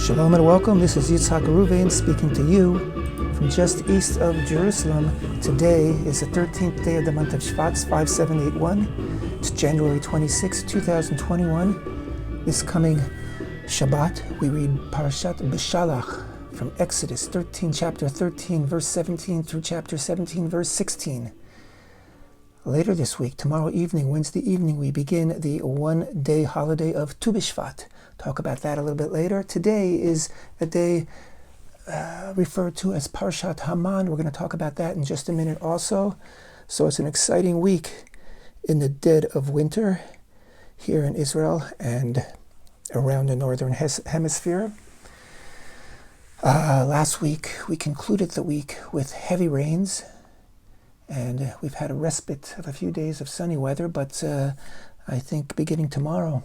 Shalom and welcome. This is Yitzhak Ruvain speaking to you from just east of Jerusalem. Today is the 13th day of the month of Shvat, 5781. It's January 26, 2021. This coming Shabbat, we read Parashat Beshalach from Exodus chapter 13, verse 17 through chapter 17, verse 16. Later this week, tomorrow evening, Wednesday evening, we begin the one-day holiday of Tu B'Shvat. Talk about that a little bit later. Today is a day referred to as Parshat Haman. We're going to talk about that in just a minute also. So it's an exciting week in the dead of winter here in Israel and around the northern hemisphere. Last week, we concluded the week with heavy rains, and we've had a respite of a few days of sunny weather, but I think beginning tomorrow,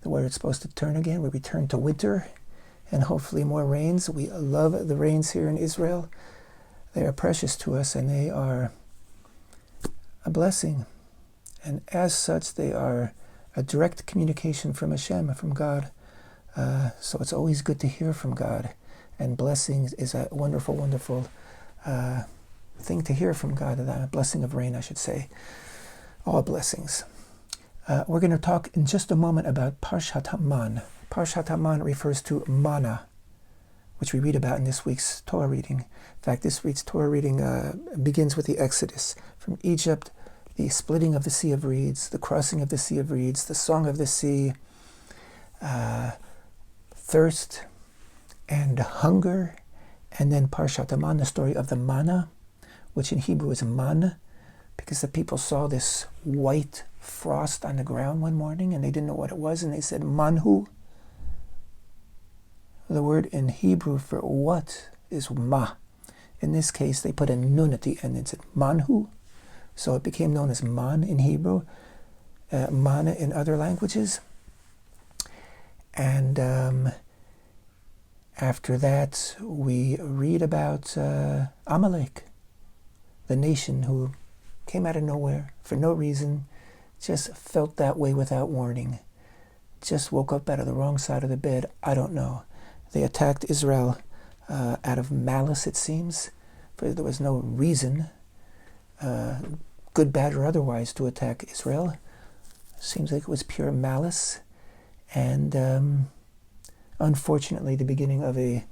the weather is supposed to turn again. We return to winter and hopefully more rains. We love the rains here in Israel. They are precious to us and they are a blessing. And as such, they are a direct communication from HaShem, from God. So it's always good to hear from God. And blessings is a wonderful, wonderful thing to hear from God. A blessing of rain, I should say. All blessings. We're going to talk in just a moment about Parshat Haman. Parshat Haman refers to Manna, which we read about in this week's Torah reading. In fact, this week's Torah reading begins with the Exodus from Egypt, the splitting of the Sea of Reeds, the crossing of the Sea of Reeds, the Song of the Sea, thirst and hunger, and then Parshat Haman, the story of the manna, which in Hebrew is man, because the people saw this white frost on the ground one morning and they didn't know what it was, and they said manhu. The word in Hebrew for what is ma. In this case, they put a nun at the end and said manhu, so it became known as man in Hebrew, manna in other languages. And after that, we read about Amalek, the nation who came out of nowhere for no reason, just felt that way without warning, just woke up out of the wrong side of the bed. I don't know. They attacked Israel out of malice, it seems, for there was no reason, good, bad, or otherwise, to attack Israel. Seems like it was pure malice, and unfortunately the beginning of a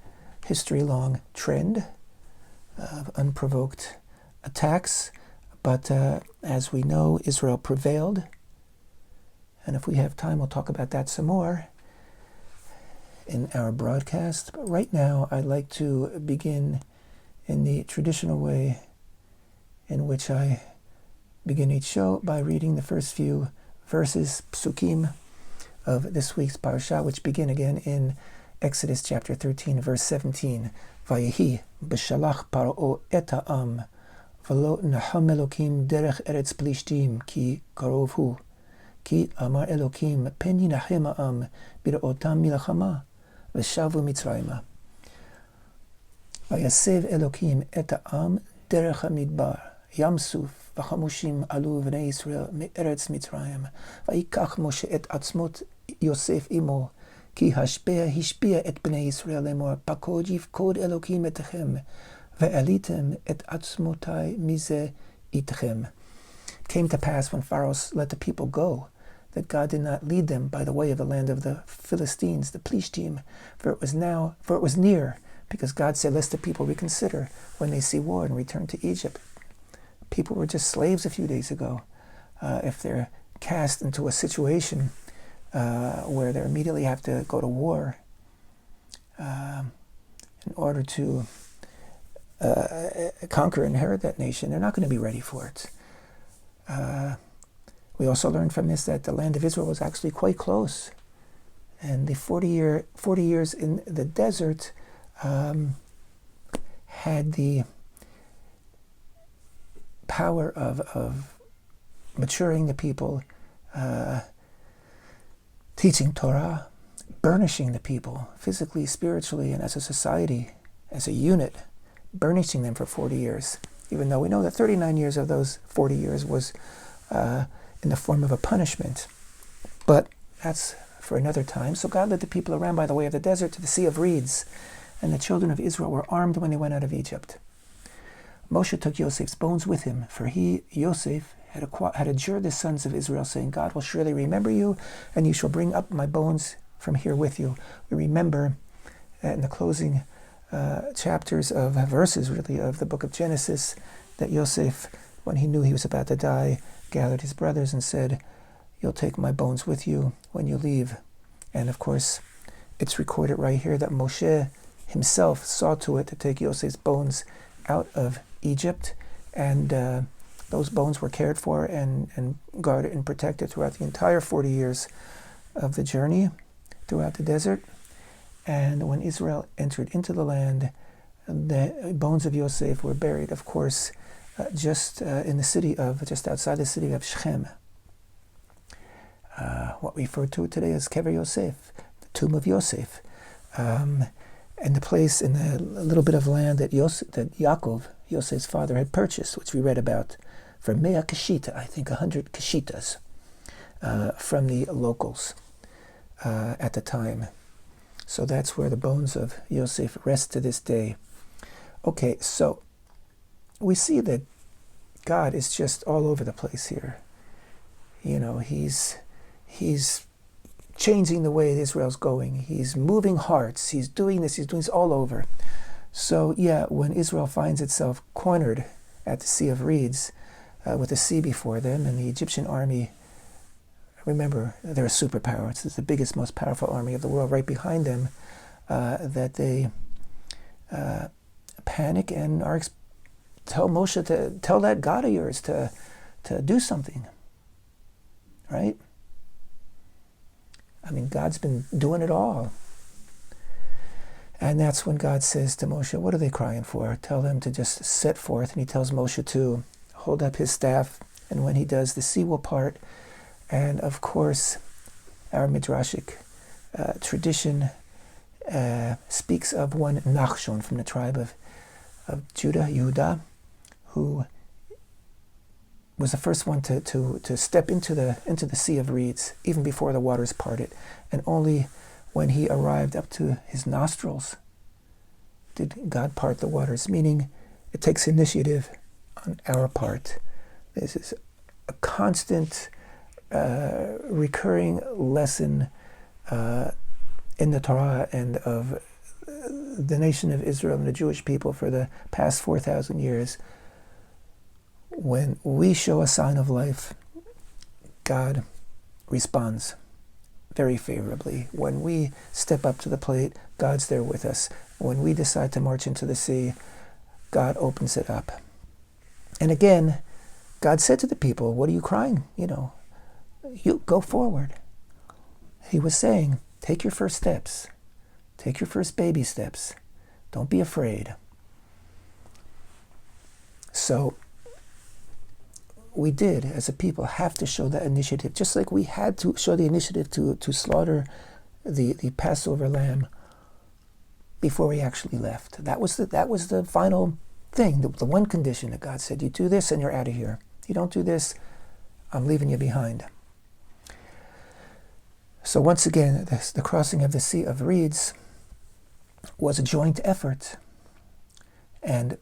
history-long trend of unprovoked attacks. But as we know, Israel prevailed. And if we have time, we'll talk about that some more in our broadcast. But right now, I'd like to begin in the traditional way in which I begin each show by reading the first few verses, psukim, of this week's parasha, which begin again in Exodus chapter 13, verse 17. Vayehi b'shalach paro et ha'am v'lo naham Elokim derech eretz plishtim ki karov hu ki amar Elokim pen yinachem ha'am bira'otam milachama v'shavu mitzrayma vayasev Elokim et ha'am derech hamidbar yamsuf v'chamushim alu v'nei Yisrael me'eretz Mitzrayim vayikach Moshe et atzmot Yosef imo ki hashpia et bnei Yisrael lemor pakod yifkod Elokim etechem ve'elitem et atzmotai mize itechem. It came to pass when Pharaoh let the people go that God did not lead them by the way of the land of the Philistines, the Plishtim, for it was near, because God said, lest the people reconsider when they see war and return to Egypt. People were just slaves a few days ago. If they're cast into a situation where they immediately have to go to war in order to conquer and inherit that nation, they're not going to be ready for it. We also learned from this that the land of Israel was actually quite close, and the 40 years in the desert had the power of maturing the people, teaching Torah, burnishing the people physically, spiritually, and as a society, as a unit, burnishing them for 40 years, even though we know that 39 years of those 40 years was in the form of a punishment. But that's for another time. So God led the people around by the way of the desert to the Sea of Reeds, and the children of Israel were armed when they went out of Egypt. Moshe took Yosef's bones with him, for he, Yosef, had adjured the sons of Israel, saying, God will surely remember you, and you shall bring up my bones from here with you. We remember in the closing chapters of verses, really, of the book of Genesis, that Yosef, when he knew he was about to die, gathered his brothers and said, you'll take my bones with you when you leave. And of course, it's recorded right here that Moshe himself saw to it to take Yosef's bones out of Egypt, and those bones were cared for and guarded and protected throughout the entire 40 years of the journey throughout the desert. And when Israel entered into the land, the bones of Yosef were buried, of course, just outside the city of Shechem. What we refer to today as Kever Yosef, the tomb of Yosef, and the place in the little bit of land that Yaakov, Yosef's father, had purchased, which we read about, for 100 kashita, I think 100 kashitas, from the locals at the time. So that's where the bones of Yosef rest to this day. Okay, so we see that God is just all over the place here. You know, he's changing the way Israel's going. He's moving hearts. He's doing this all over. So yeah, when Israel finds itself cornered at the Sea of Reeds, with the sea before them, and the Egyptian army, remember, they're a superpower. It's the biggest, most powerful army of the world right behind them, that they panic and tell Moshe to tell that God of yours to do something, right? I mean, God's been doing it all. And that's when God says to Moshe, what are they crying for? Tell them to just set forth. And he tells Moshe to hold up his staff. And when he does, the sea will part. And of course, our Midrashic tradition speaks of one Nachshon from the tribe of Judah, Yehuda, who was the first one to step into the Sea of Reeds, even before the waters parted. And only when he arrived up to his nostrils did God part the waters, meaning it takes initiative on our part. This is a constant, recurring lesson in the Torah and of the nation of Israel and the Jewish people for the past 4,000 years. When we show a sign of life, God responds very favorably. When we step up to the plate, God's there with us. When we decide to march into the sea, God opens it up. And again, God said to the people, what are you crying? You go forward. He was saying, take your first steps. Take your first baby steps. Don't be afraid. So we did, as a people, have to show that initiative, just like we had to show the initiative to slaughter the Passover lamb before we actually left. That was the final thing, the one condition that God said, you do this and you're out of here. You don't do this, I'm leaving you behind. So once again, the crossing of the Sea of Reeds was a joint effort. And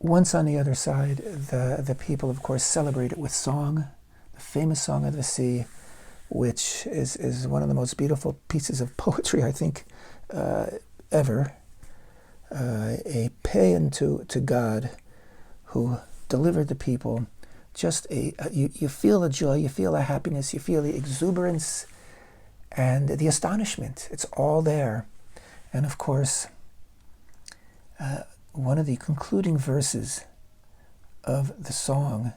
once on the other side, the people, of course, celebrated with song, the famous Song of the Sea, which is one of the most beautiful pieces of poetry, I think, ever. A paean to God who delivered the people. Just you feel the joy, you feel the happiness, you feel the exuberance and the astonishment. It's all there. And of course, one of the concluding verses of the song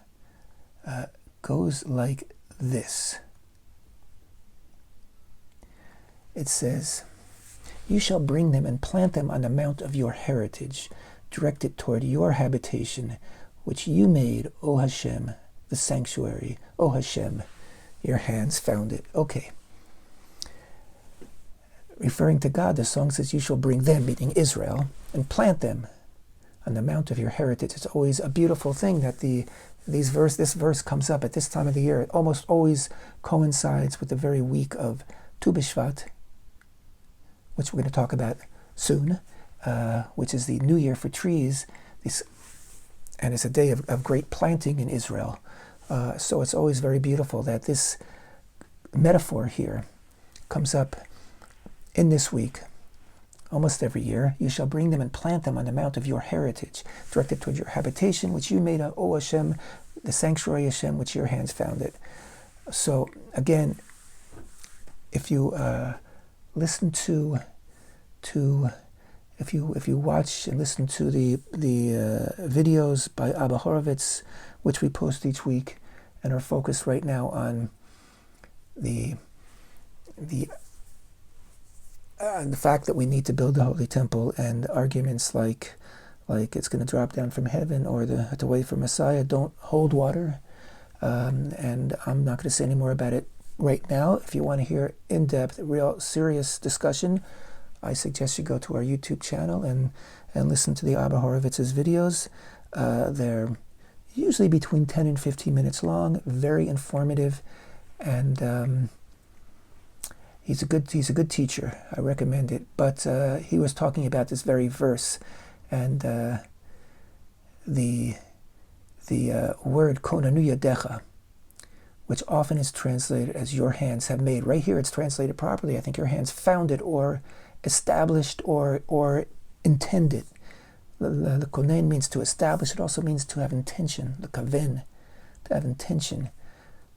goes like this. It says, you shall bring them and plant them on the mount of your heritage, directed toward your habitation, which you made, O HaShem, the sanctuary. O HaShem, your hands found it. Okay. Referring to God, the song says, you shall bring them, meaning Israel, and plant them on the mount of your heritage. It's always a beautiful thing that this verse comes up at this time of the year. It almost always coincides with the very week of Tu B'Shvat, which we're going to talk about soon, which is the New Year for trees, and it's a day of great planting in Israel. So it's always very beautiful that this metaphor here comes up in this week, almost every year. You shall bring them and plant them on the mount of your heritage, directed toward your habitation, which you made, O HaShem, the sanctuary HaShem, which your hands founded. So again, if you listen to if you watch and listen to the videos by Abba Horovitz, which we post each week, and are focused right now on the fact that we need to build the Holy Temple, and arguments like it's going to drop down from heaven, or the way for Messiah don't hold water. And I'm not going to say any more about it right now. If you want to hear in-depth, real serious discussion, I suggest you go to our YouTube channel and listen to the Abba Horovitz's videos. They're usually between 10 and 15 minutes long, very informative, and he's a good teacher. I recommend it. But he was talking about this very verse, and the word konanu yadecha, which often is translated as your hands have made. Right here it's translated properly. I think your hands founded or established or intended. The konen means to establish. It also means to have intention, the kaven, to have intention.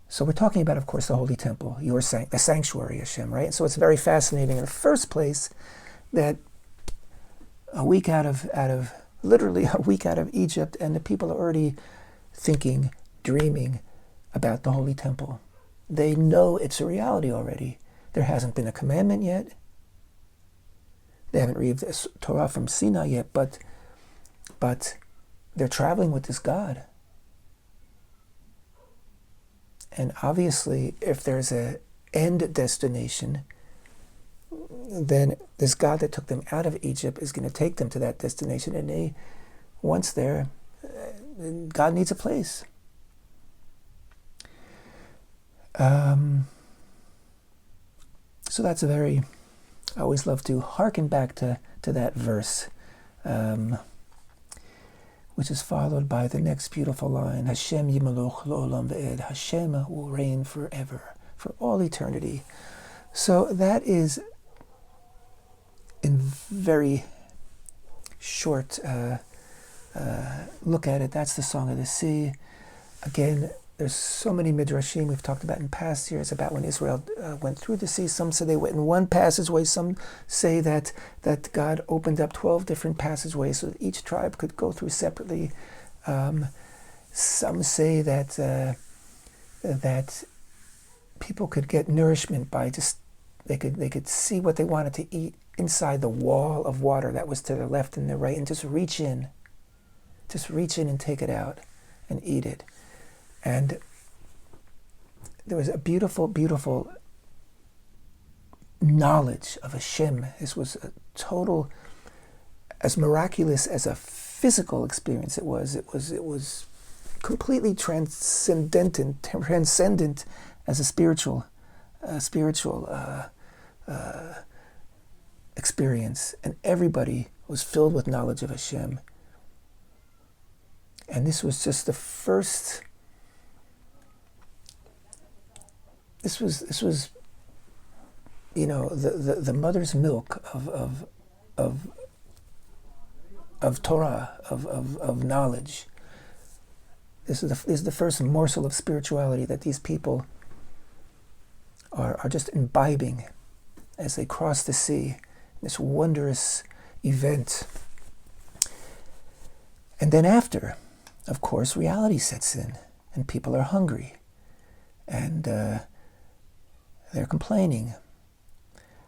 So we're talking about, of course, the Holy Temple, the sanctuary, HaShem, right? So it's very fascinating in the first place that literally a week out of Egypt, and the people are already thinking, dreaming about the Holy Temple. They know it's a reality already. There hasn't been a commandment yet. They haven't read the Torah from Sinai yet, but they're traveling with this God. And obviously, if there's an end destination, then this God that took them out of Egypt is going to take them to that destination. And once there, God needs a place. So that's I always love to hearken back to that verse, which is followed by the next beautiful line, HaShem Yimaloch Lo'olam Ve'ed, HaShem will reign forever, for all eternity. So that is, in very short look at it, that's the Song of the Sea. Again, there's so many midrashim we've talked about in past years about when Israel went through the sea. Some say they went in one passageway. Some say that God opened up 12 different passageways so that each tribe could go through separately. Some say that people could get nourishment by just they could see what they wanted to eat inside the wall of water that was to the left and the right, and just reach in and take it out and eat it. And there was a beautiful, beautiful knowledge of HaShem. This was a total, as miraculous as a physical experience it was completely transcendent as a spiritual experience. And everybody was filled with knowledge of HaShem. And this was just the first. This was, the mother's milk of Torah, of knowledge. This is the first morsel of spirituality that these people are just imbibing as they cross the sea. This wondrous event. And then after, of course, reality sets in, and people are hungry, and they're complaining.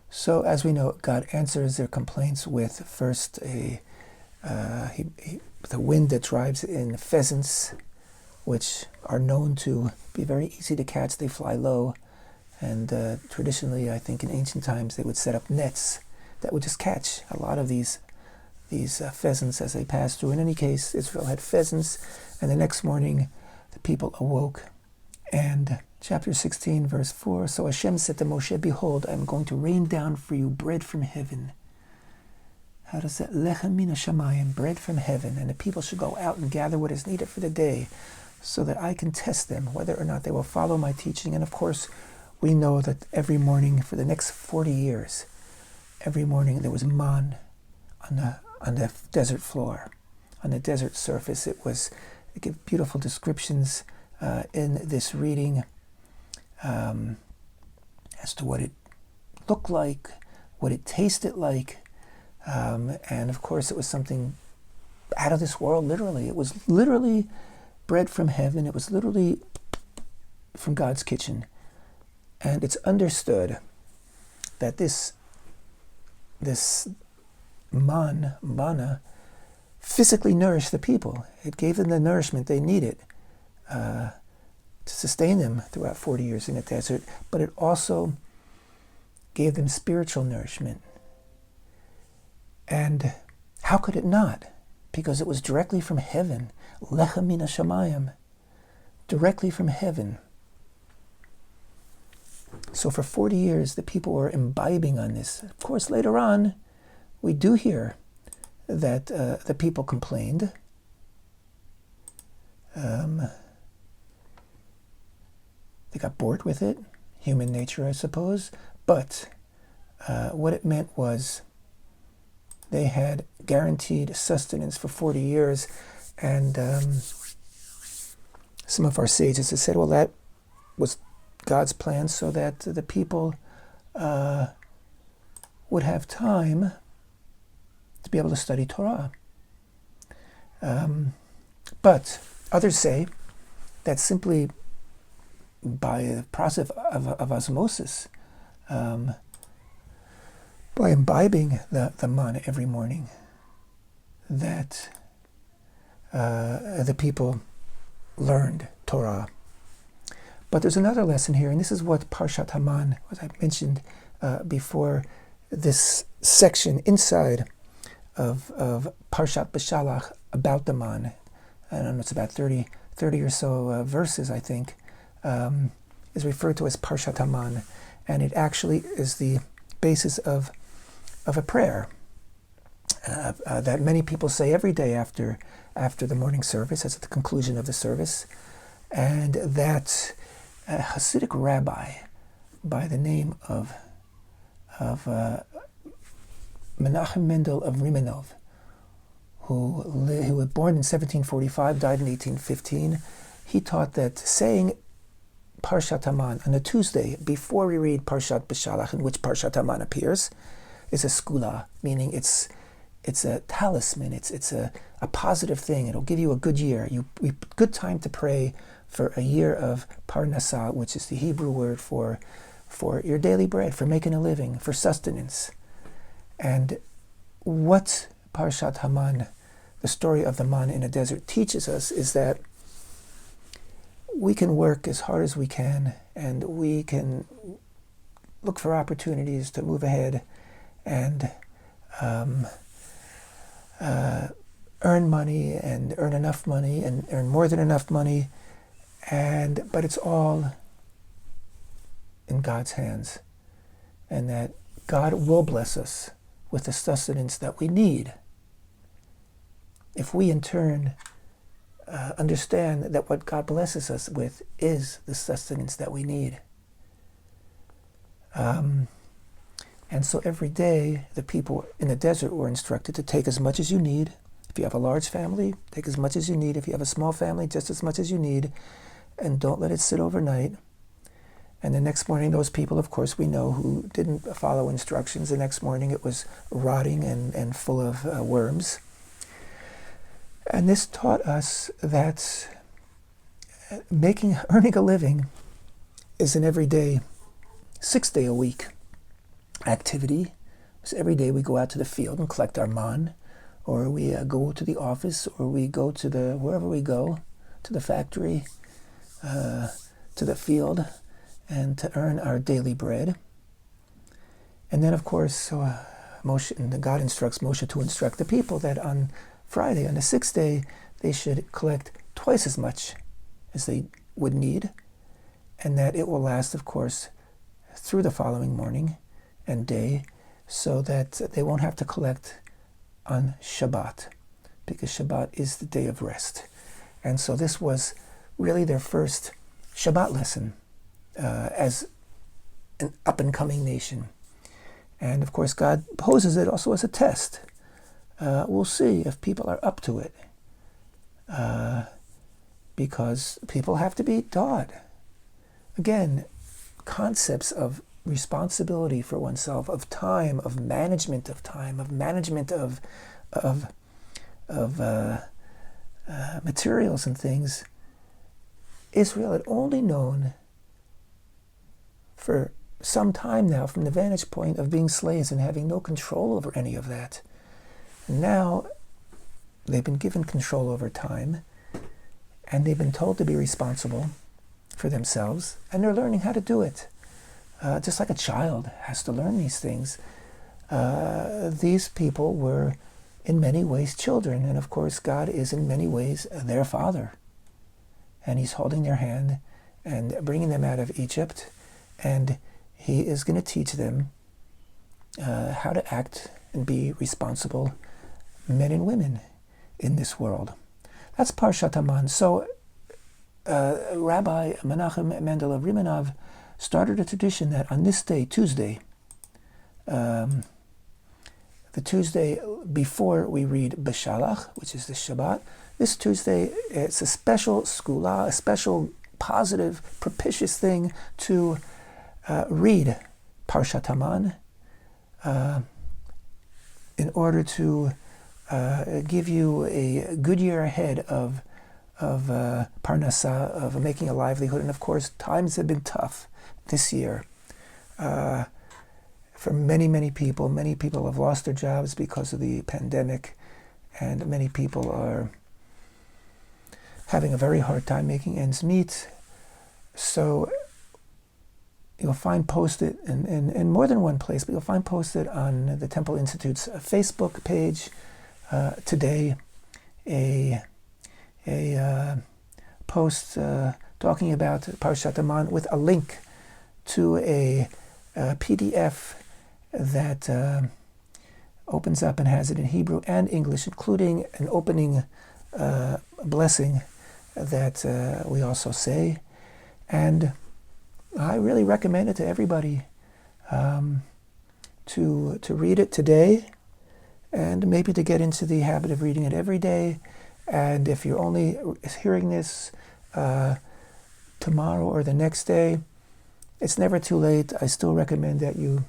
So, as we know, God answers their complaints with first the wind that drives in pheasants, which are known to be very easy to catch. They fly low, and traditionally, I think in ancient times, they would set up nets that would just catch a lot of these pheasants as they passed through. In any case, Israel had pheasants, and the next morning, the people awoke, And chapter 16, verse 4, so Hashem said to Moshe, behold, I am going to rain down for you bread from heaven. How does that? Lechem min hashamayim, bread from heaven. And the people should go out and gather what is needed for the day, so that I can test them, whether or not they will follow my teaching. And of course, we know that every morning for the next 40 years, every morning there was man on the desert floor, on the desert surface. It gave beautiful descriptions in this reading as to what it looked like, what it tasted like, and of course it was something out of this world, literally. It was literally bread from heaven. It was literally from God's kitchen. And it's understood that this manna, physically nourished the people. It gave them the nourishment they needed to sustain them throughout 40 years in the desert, but it also gave them spiritual nourishment. And how could it not? Because it was directly from heaven. Lechem min hashamayim, directly from heaven. So for 40 years, the people were imbibing on this. Of course, later on, we do hear that the people complained. They got bored with it, human nature, I suppose. But what it meant was they had guaranteed sustenance for 40 years. And some of our sages have said, well, that was God's plan so that the people would have time to be able to study Torah. But others say that simply by a process of osmosis, by imbibing the manna every morning, that the people learned Torah. But there's another lesson here, and this is what Parshat Haman, as I mentioned before, this section inside of Parshat Beshalach about the man. I don't know, it's about 30 or so verses, I think, is referred to as Parshat Haman, and it actually is the basis of a prayer that many people say every day after the morning service, as at the conclusion of the service, and that a Hasidic rabbi by the name of Menachem Mendel of Rimanov, who was born in 1745, died in 1815, he taught that saying Parshat Haman on a Tuesday before we read Parshat Beshalach, in which Parshat Haman appears, is a skula, meaning it's a talisman, it's a positive thing. It'll give you a good year. Good time to pray for a year of parnasah, which is the Hebrew word for your daily bread, for making a living, for sustenance. And what Parshat Haman, the story of the man in the desert, teaches us is that we can work as hard as we can, and we can look for opportunities to move ahead and earn money and earn enough money and earn more than enough money, but it's all in God's hands, and that God will bless us with the sustenance that we need if we in turn understand that what God blesses us with is the sustenance that we need. And so every day the people in the desert were instructed to take as much as you need. If you have a large family, take as much as you need. If you have a small family, just as much as you need, and don't let it sit overnight. And the next morning, those people, of course, we know, who didn't follow instructions, the next morning it was rotting and full of worms. And this taught us that earning a living is an everyday, 6-day-a-week activity. So every day we go out to the field and collect our man, or we go to the office, or we go to wherever we go, to the factory, to the field, and to earn our daily bread. And then, of course, God instructs Moshe to instruct the people that on Friday, on the 6th day, they should collect twice as much as they would need. and that it will last, of course, through the following morning and day, so that they won't have to collect on Shabbat, because Shabbat is the day of rest. And so this was really their first Shabbat lesson as an up-and-coming nation. And of course, God poses it also as a test. We'll see if people are up to it, because people have to be taught. Again, concepts of responsibility for oneself, of time, of management of time, of management of materials and things. Israel had only known for some time now from the vantage point of being slaves and having no control over any of that. And now they've been given control over time, and they've been told to be responsible for themselves, and they're learning how to do it. Just like a child has to learn these things. These people were in many ways children, and of course God is in many ways their father. And he's holding their hand and bringing them out of Egypt, and he is going to teach them how to act and be responsible men and women in this world. That's Parshat Haman. So Rabbi Menachem Mendel of Rimanov started a tradition that on this day, Tuesday, the Tuesday before we read Beshalach, which is the Shabbat, this Tuesday, it's a special skula, a special positive, propitious thing to read Parshat Haman in order to give you a good year ahead of parnasa, of making a livelihood. And of course, times have been tough this year for many, many people. Many people have lost their jobs because of the pandemic, and many people are having a very hard time making ends meet. So you'll find posted in more than one place, but you'll find posted on the Temple Institute's Facebook page today a post talking about Parshat Haman with a link to a PDF that opens up and has it in Hebrew and English, including an opening blessing that we also say. And I really recommend it to everybody to read it today, and maybe to get into the habit of reading it every day. And if you're only hearing this tomorrow or the next day, it's never too late. I still recommend that you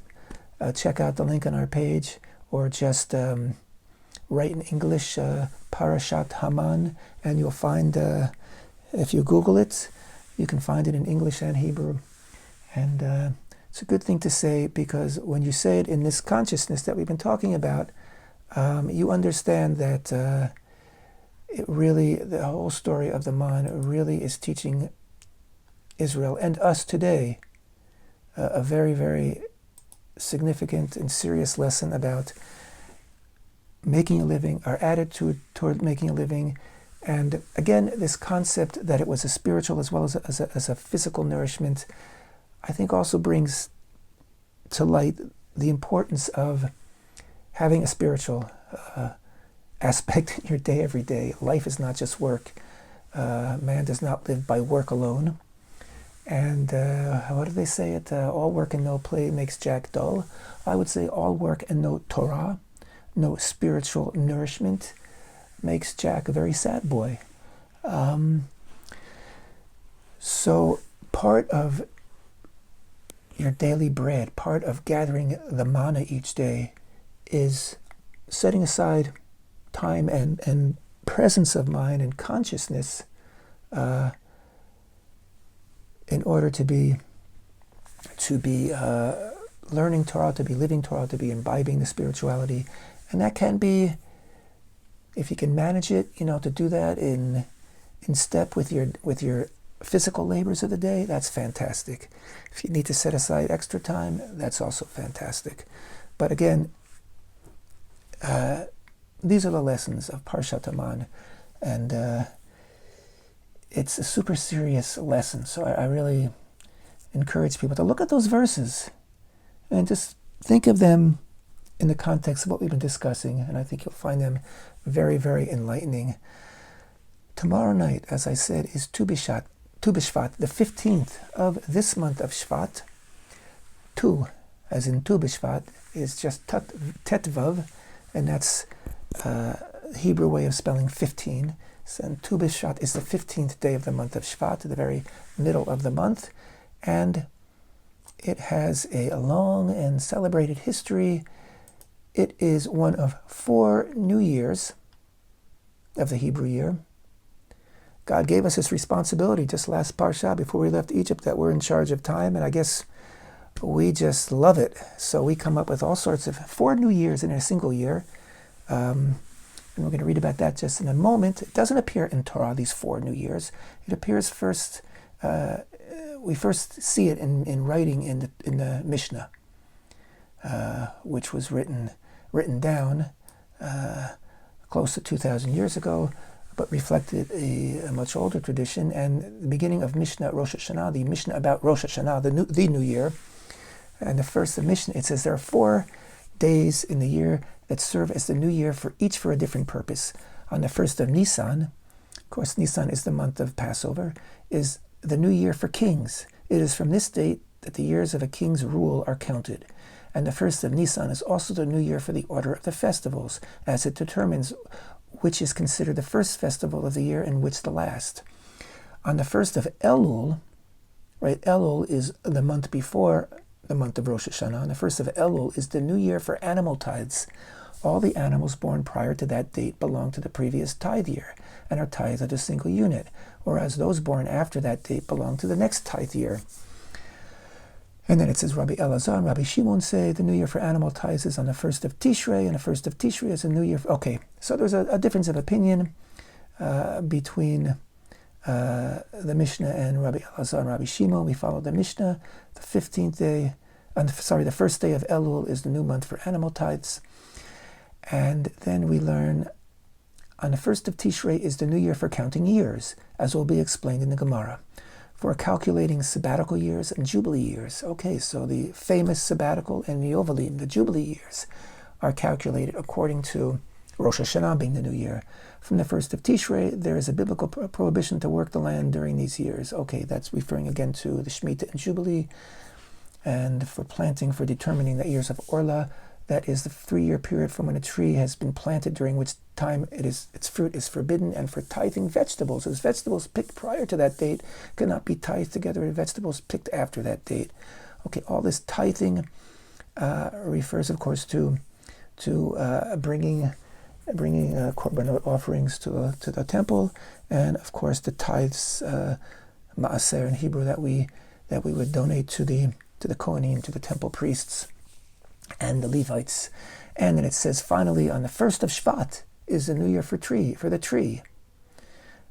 check out the link on our page, or just write in English Parashat Haman, and you'll find, if you Google it, you can find it in English and Hebrew. And it's a good thing to say, because when you say it in this consciousness that we've been talking about, you understand that it really, the whole story of the Man really is teaching Israel and us today a very, very significant and serious lesson about making a living, our attitude toward making a living. And again, this concept that it was a spiritual as well as a physical nourishment, I think also brings to light the importance of having a spiritual aspect in your day every day. Life is not just work. Man does not live by work alone. And what do they say? All work and no play makes Jack dull. I would say all work and no Torah, no spiritual nourishment, makes Jack a very sad boy. So part of your daily bread, part of gathering the manna each day, is setting aside time and presence of mind and consciousness in order to be learning Torah, to be living Torah, to be imbibing the spirituality. And that can be, if you can manage it, to do that in step with your physical labors of the day, that's fantastic. If you need to set aside extra time, that's also fantastic. But again, these are the lessons of Parshat Haman, and it's a super serious lesson. So I really encourage people to look at those verses and just think of them in the context of what we've been discussing, and I think you'll find them very, very enlightening. Tomorrow night, as I said, is Tu B'Shvat, the 15th of this month of Shvat. Tu, as in Tu B'Shvat, is just Tetvav, and that's Hebrew way of spelling 15. So Tu B'Shvat is the 15th day of the month of Shvat, the very middle of the month, and it has a long and celebrated history. It is one of 4 new years of the Hebrew year. God gave us this responsibility just last Parsha before we left Egypt, that we're in charge of time, and I guess we just love it. So we come up with all sorts of 4 new years in a single year. And we're going to read about that just in a moment. It doesn't appear in Torah, these 4 new years. It appears first, we first see it in writing in the Mishnah, which was written down close to 2,000 years ago, but reflected a much older tradition. And the beginning of Mishnah Rosh Hashanah, the Mishnah about Rosh Hashanah, the new year, and the first of Mishnah, it says there are 4 days in the year that serve as the new year each for a different purpose. On the first of Nisan, of course Nisan is the month of Passover, is the new year for kings. It is from this date that the years of a king's rule are counted. And the first of Nisan is also the new year for the order of the festivals, as it determines which is considered the first festival of the year and which the last. On the first of Elul, right, Elul is the month before the month of Rosh Hashanah. On the first of Elul is the new year for animal tithes. All the animals born prior to that date belong to the previous tithe year and are tithed at a single unit, whereas those born after that date belong to the next tithe year. And then it says, Rabbi Elazar and Rabbi Shimon say the new year for animal tithes is on the first of Tishrei, and the first of Tishrei is a new year. Okay, so there's a difference of opinion between the Mishnah and Rabbi Elazar and Rabbi Shimon. We follow the Mishnah. The 15th day, the first day of Elul is the new month for animal tithes. And then we learn on the first of Tishrei is the new year for counting years, as will be explained in the Gemara, for calculating sabbatical years and Jubilee years. Okay, so the famous sabbatical and the the Jubilee years, are calculated according to Rosh Hashanah being the new year. From the first of Tishrei, there is a biblical prohibition to work the land during these years. Okay, that's referring again to the Shemitah and Jubilee. And for planting, for determining the years of Orla, that is the 3-year period from when a tree has been planted, during which time its fruit is forbidden. And for tithing vegetables, as vegetables picked prior to that date cannot be tithed together with vegetables picked after that date. Okay, all this tithing refers, of course, to bringing korbanot offerings to the temple, and of course the tithes, maaser in Hebrew, that we would donate to the Kohanim, to the temple priests and the Levites. And then it says, finally, on the first of Shvat is the new year for the tree.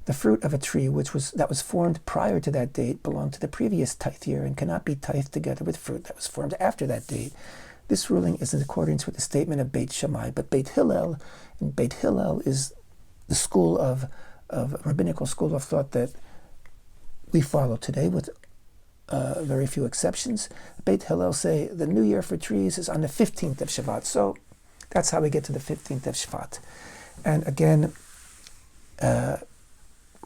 The fruit of a tree that was formed prior to that date belonged to the previous tithe year and cannot be tithed together with fruit that was formed after that date. This ruling is in accordance with the statement of Beit Shammai, but Beit Hillel is the school of rabbinical school of thought that we follow today, with very few exceptions. Beit Hillel say the new year for trees is on the 15th of Shvat. So that's how we get to the 15th of Shvat. And again,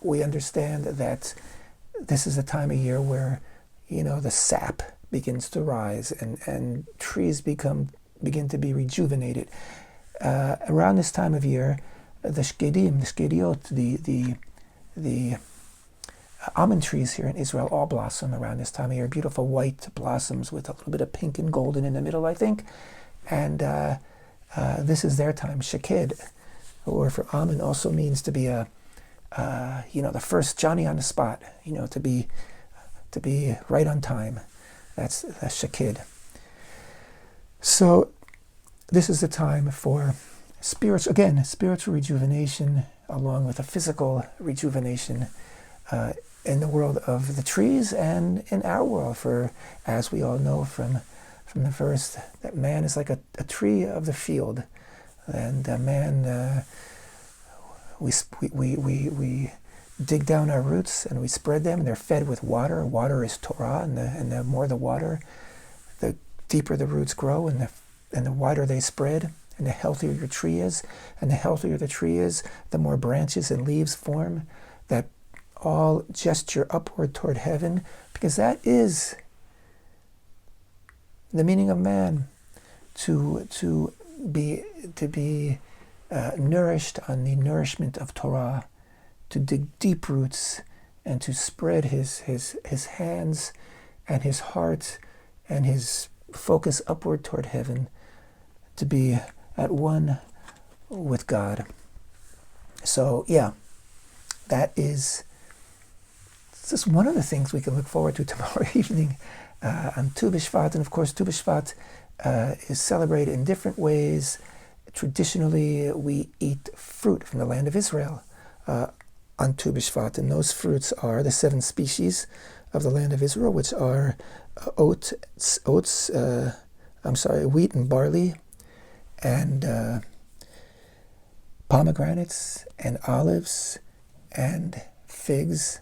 we understand that this is a time of year where, the sap begins to rise and trees begin to be rejuvenated. Around this time of year, the shkediot, the almond trees here in Israel all blossom around this time of year. Beautiful white blossoms with a little bit of pink and golden in the middle, I think. And this is their time. Sheked, or for almond, also means to be the first Johnny on the spot. To be right on time. That's Sheked. So this is the time for spiritual rejuvenation, along with a physical rejuvenation in the world of the trees and in our world. For, as we all know from the verse, that man is like a tree of the field, and man, we dig down our roots and we spread them, and they're fed with water. Water is Torah, and the more the water, the deeper the roots grow, and the wider they spread, and the healthier your tree is. And the healthier the tree is, the more branches and leaves form that all gesture upward toward heaven, because that is the meaning of man, to be nourished on the nourishment of Torah, to dig deep roots and to spread his hands and his heart and his focus upward toward heaven, to be at one with God. So yeah, that is just one of the things we can look forward to tomorrow evening on Tu B'Shvat. And of course, Tu B'Shvat is celebrated in different ways. Traditionally, we eat fruit from the land of Israel on Tu B'Shvat, and those fruits are the 7 species of the land of Israel, which are wheat and barley, and pomegranates, and olives, and figs,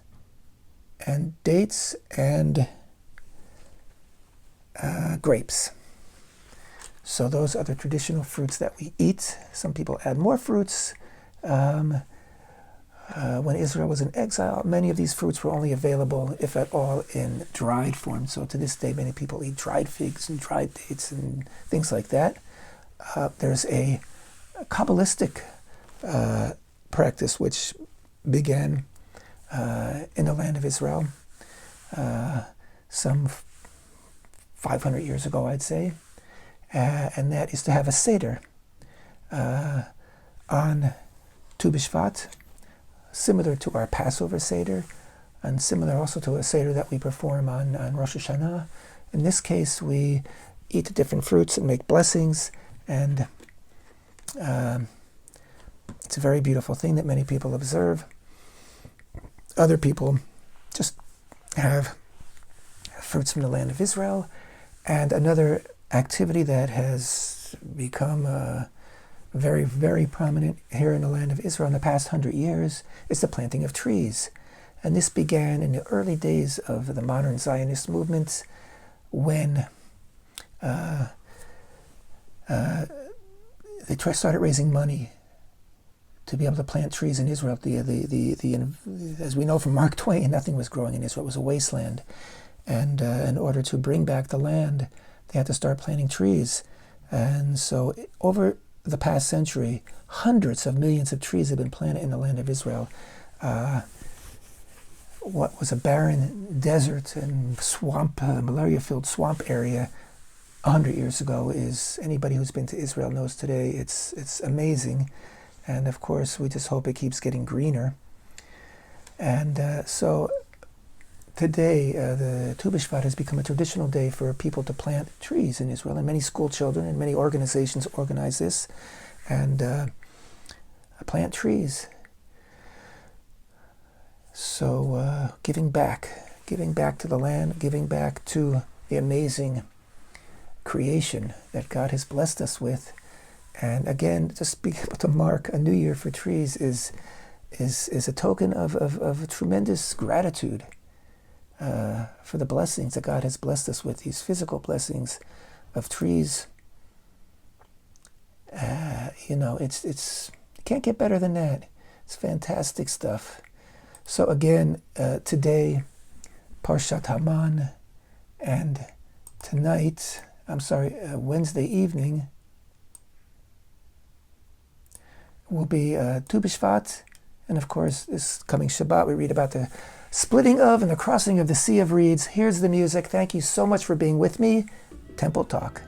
and dates, and grapes. So those are the traditional fruits that we eat. Some people add more fruits. When Israel was in exile, many of these fruits were only available, if at all, in dried form. So to this day, many people eat dried figs and dried dates and things like that. There's a Kabbalistic practice which began in the land of Israel some 500 years ago, I'd say. And that is to have a Seder on Tu B'Shvat, similar to our Passover Seder, and similar also to a Seder that we perform on Rosh Hashanah. In this case, we eat the different fruits and make blessings, and it's a very beautiful thing that many people observe. Other people just have fruits from the land of Israel. And another activity that has become very, very prominent here in the land of Israel in the past 100 years is the planting of trees. And this began in the early days of the modern Zionist movement, when they started raising money to be able to plant trees in Israel. As we know from Mark Twain, nothing was growing in Israel. It was a wasteland. And in order to bring back the land, they had to start planting trees. And so over the past century, hundreds of millions of trees have been planted in the land of Israel. What was a barren desert and swamp, malaria-filled swamp area 100 years ago, is, anybody who's been to Israel knows today, it's amazing. And of course, we just hope it keeps getting greener. And so today, the Tu B'Shvat has become a traditional day for people to plant trees in Israel, and many school children and many organizations organize this and plant trees. So giving back to the land, giving back to the amazing creation that God has blessed us with. And again, just being able to mark a new year for trees is a token of tremendous gratitude for the blessings that God has blessed us with, these physical blessings of trees. It's it can't get better than that. It's fantastic stuff. So again, today, Parshat Haman, and tonight, Wednesday evening, will be Tu B'Shvat, and of course, this coming Shabbat, we read about the splitting of and the crossing of the Sea of Reeds. Here's the music. Thank you so much for being with me. Temple Talk.